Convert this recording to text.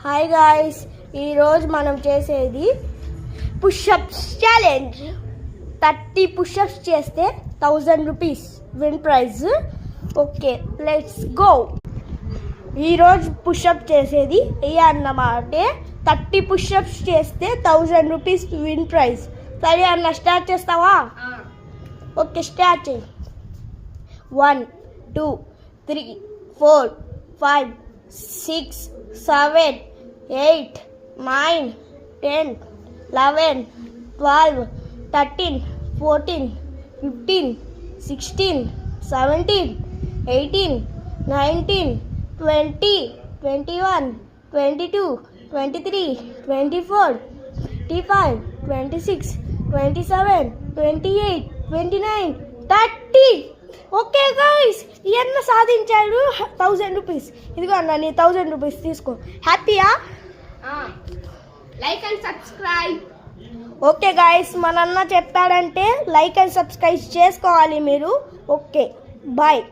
Hi guys, ఈరోజు మనం చేసేది పుషప్స్ ఛాలెంజ్. 30 పుషప్స్ చేస్తే 1000 rupees win prize. Okay, let's go. ఈరోజు పుషప్ చేసేది అన్నమాట. 30 పుషప్స్ చేస్తే 1000 రూపీస్ విన్ ప్రైజ్. సరే అన్న, స్టార్ట్ చేస్తావా? ఓకే, స్టార్ట్ చేయి. 1 2 3 4 5 6 7 8 9 10 11 12 13 14 15 16 17 18 19 20 21 22 23 24 25 26 27 28 29 30. ఓకే గైస్, ఇవన్నీ సాధించాడు 1000 రూపీస్. ఇదిగో అన్న, నీ 1000 రూపీస్ తీసుకో. హ్యాపీయా? Like and subscribe. Okay guys, మన అన్న చెప్పాడంటే లైక్ అండ్ సబ్స్క్రైబ్ చేసుకోవాలి మీరు. Okay, bye.